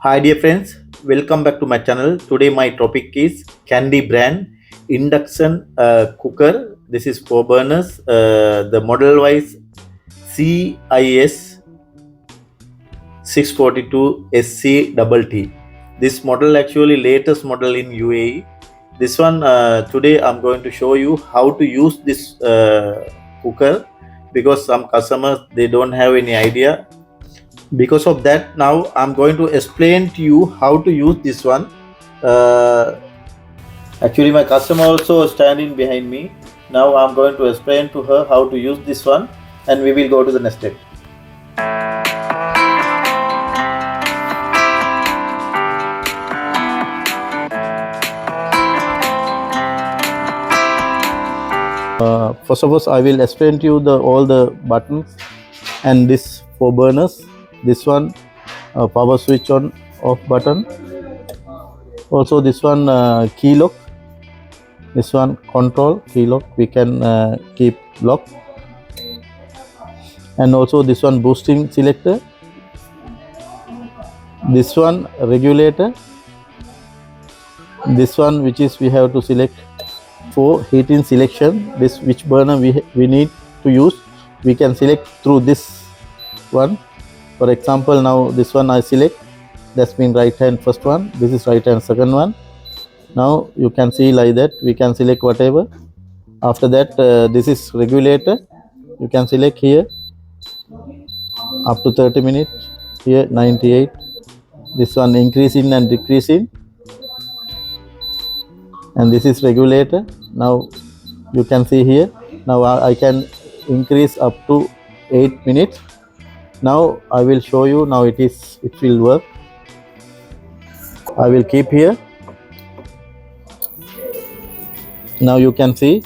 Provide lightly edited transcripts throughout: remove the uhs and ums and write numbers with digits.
Hi dear friends, welcome back to my channel. Today my topic is Candy brand induction cooker. This is 4 burners. The model wise CIS 642 SC double T. This model actually latest model in UAE. This one today I'm going to show you how to use this cooker because some customers they don't have any idea. Because of that, now I'm going to explain to you how to use this one. uh, Actually my customer also standing behind me. Now I'm going to explain to her how to use this one, and we will go to the next step. First of all, I will explain to you the all the buttons and this 4 burners. This one power switch on off button. Also this one key lock. This one control key lock. We can keep lock. And also this one boosting selector. This one regulator. This one which is we have to select for heating selection. This which burner we need to use, we can select through this one. For example, now this one I select, that's mean right hand first one, this is right hand second one. Now you can see like that, we can select whatever. After that this is regulator, you can select here up to 30 minutes, here 98. This one increasing and decreasing, and this is regulator. Now you can see here, now I can increase up to 8 minutes. Now I will show you, now it will work. I will keep here. Now you can see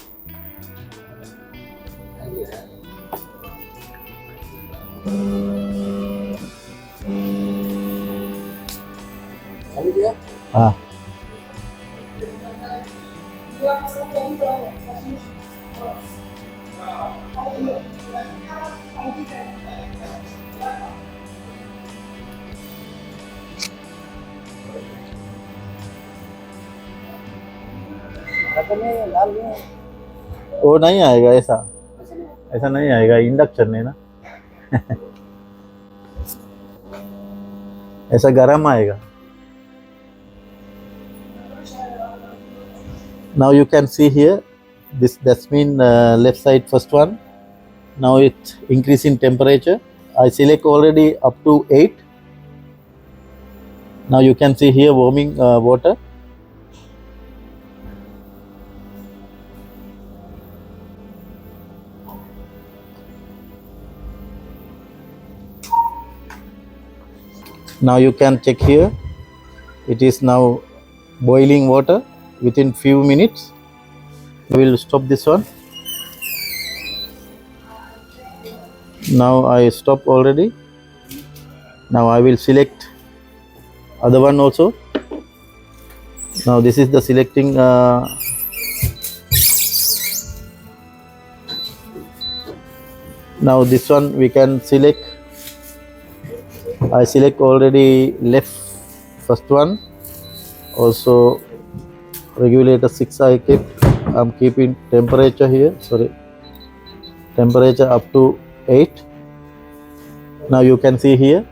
वो नहीं आएगा, ऐसा ऐसा नहीं आएगा, induction है ना। ऐसा गरम आएगा. Now you can see here, this that's mean left side first one. Now it's increasing temperature. I select already up to 8. Now you can see here warming water. Now you can check here, it is now boiling water within few minutes. We will stop this one. Now I stop already. Now I will select other one also. Now this is the selecting now this one we can select. I select already left first one. Also regulator 6 I keep. I'm keeping temperature here, sorry, temperature up to 8. Now you can see here,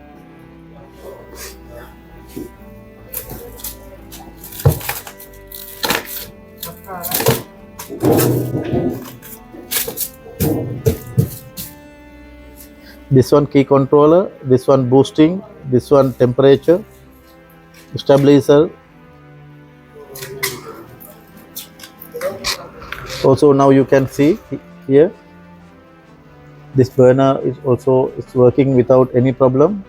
this one key controller, this one boosting, this one temperature stabilizer. Also now you can see here, this burner is also working without any problem.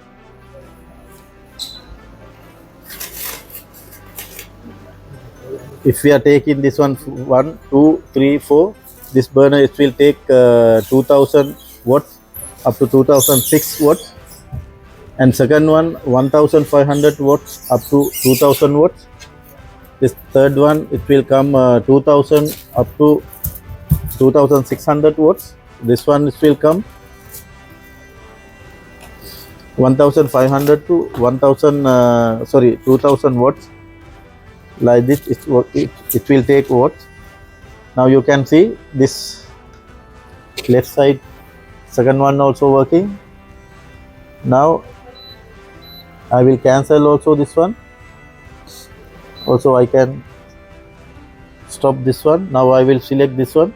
If we are taking this one 1, 2, 3, 4, this burner it will take 2000 watts up to 2006 watts, and second one 1500 watts up to 2000 watts. This third one it will come 2000 up to 2600 watts. This one it will come 1500 to 1000 sorry 2000 watts, like this. It will take watts. Now you can see this left side, second one also working. Now I will cancel also this one. Also I can stop this one. Now I will select this one.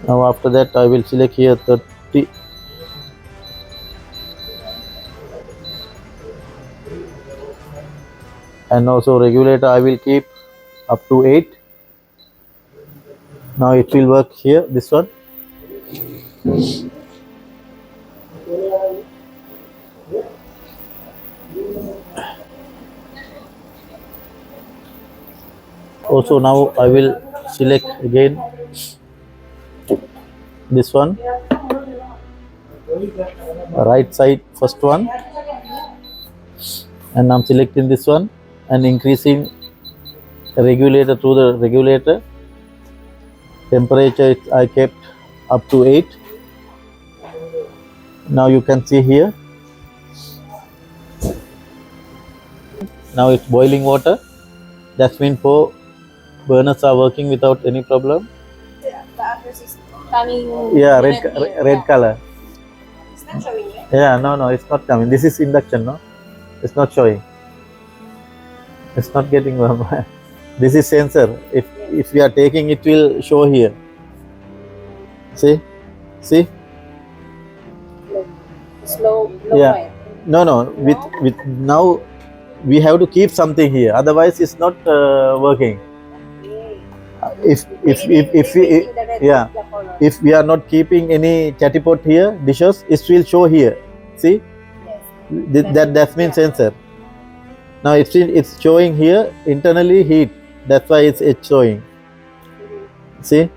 Now after that I will select here 30. And also regulator I will keep up to 8. Now it will work here, this one. Also now I will select again this one, right side first one, and I'm selecting this one and increasing regulator to the regulator. Temperature I kept up to 8. Now you can see here. Now it's boiling water. That means 4 burners are working without any problem. The others is coming. Yeah, red color. It's not showing yet. Yeah, no, it's not coming. This is induction, no? It's not showing. It's not getting warm. This is sensor. If we are taking, it will show here. See? Low Yeah. fire. No. With now we have to keep something here. Otherwise, it's not working. If we yeah, if we are not keeping any chatty pot here, dishes, it will show here. See? Yes. That means sensor. Now it's showing here internally heat. That's why it's showing. See?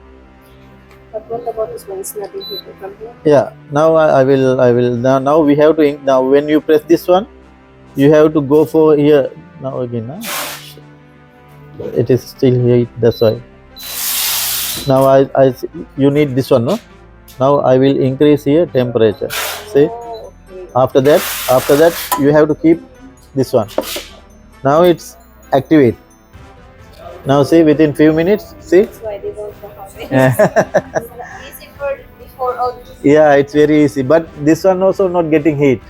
But what about this one? It's not being heated from here. Yeah. Now I will now we have to now when you press this one, you have to go for here. Now again, it is still here. That's why. Now you need this one, no? Now I will increase here temperature. See? Oh, okay. After that you have to keep this one. Now it's activate. Now see, within few minutes, see? That's why they don't know how to It's not easy for before all this. Yeah, it's very easy, but this one also not getting heat.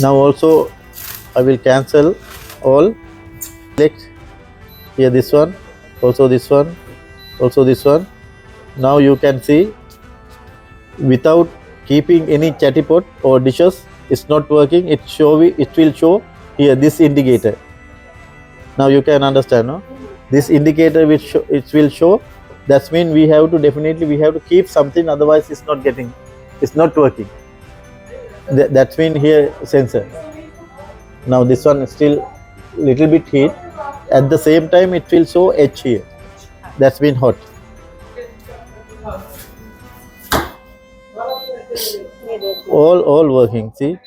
Now also I will cancel all. Select here this one, also this one, also this one. Now you can see without keeping any chatty pot or dishes, it's not working. It will show here this indicator. Now you can understand, no? This indicator which it will show. That means we have to keep something, otherwise it's not working. That means here sensor. Now this one is still little bit heat. At the same time it will show H here. That's been hot. All working. See,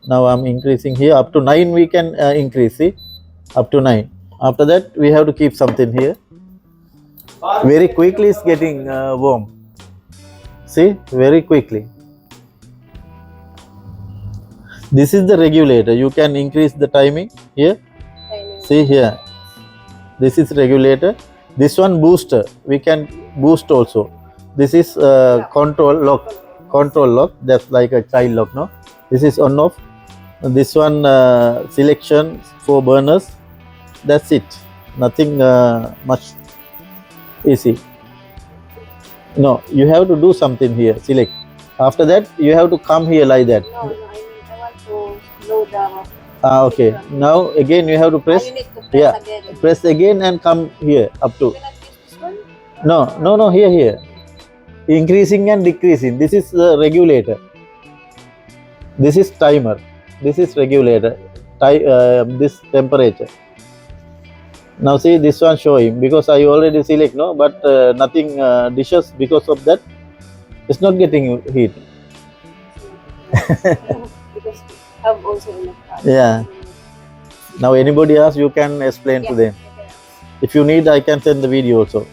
now I'm increasing here up to 9. We can increase. See, up to 9. After that we have to keep something here. Very quickly it's getting warm. See, very quickly. This is the regulator. You can increase the timing here. See here. This is regulator. This one booster. We can boost also. This is control lock. That's like a child lock, no? This is on off. This one selection for burners. That's it. Nothing much easy. No, you have to do something here. Select. After that, you have to come here like that. No, I want to load the. Okay. Now again you have to press. You need to press again. Press again and come here up to. Can I use this one? No. Here. Increasing and decreasing. This is the regulator. This is timer. This is regulator. This temperature. Now see this one showing because I already select, no, but nothing dishes because of that. It's not getting heat. Because have also in the car. Yeah. Now anybody else, you can explain to them. If you need, I can send the video also.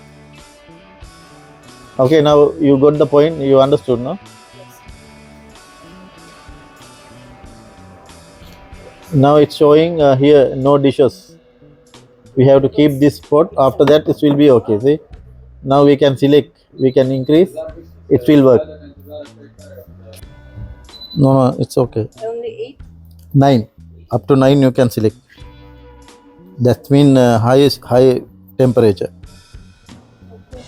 Okay, now you got the point. You understood, no? Yes. Now it's showing here no dishes. We have to keep this pot. After that, it will be okay. See, now we can select. We can increase. It will work. No, it's okay. Only 8. 9. Up to 9 you can select. That means high temperature. Okay.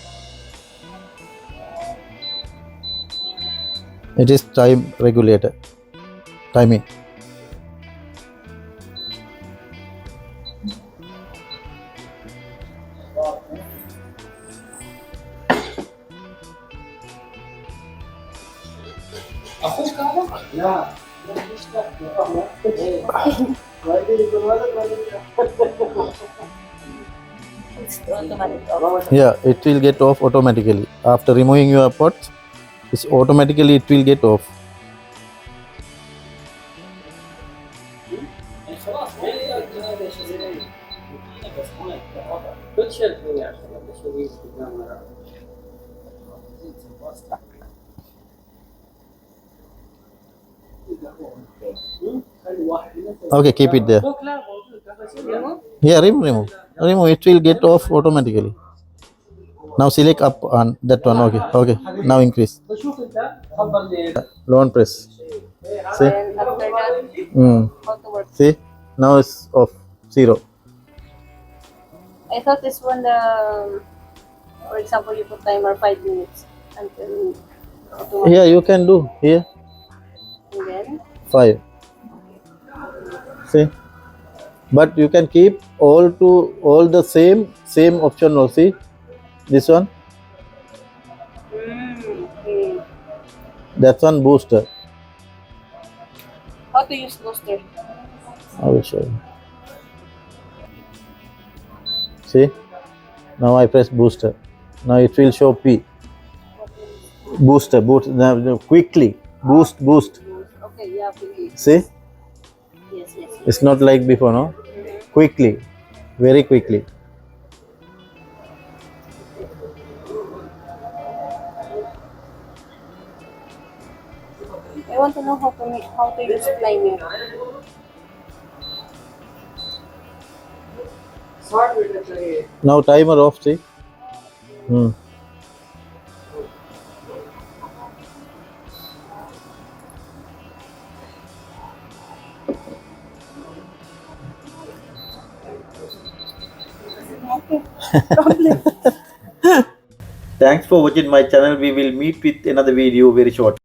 It is time regulator. Timing. It's automatic off. Yeah, it will get off automatically. After removing your pot, it's automatically it will get off. Okay, keep it there. Remove. Yeah, remove. It will get off automatically. Now select up on that one. Okay, okay. Now increase. Don't press. See? And after that, how to work? See? Now it's off. 0. I thought this one, for example, you put timer 5 minutes until automatic. Yeah, you can do here And then 5. See? But you can keep all the same option. No, see? This one. okay. That one booster. How to use booster? I will show you. See? Now I press booster. Now it will show P. Booster. Now, quickly. Boost. Okay, yeah, please. See? Yes. It's not like before, no? Quickly. Very quickly. I want to know how to use timer. Now timer off, see? Okay. Problem. Thanks for watching my channel. We will meet with another video very short.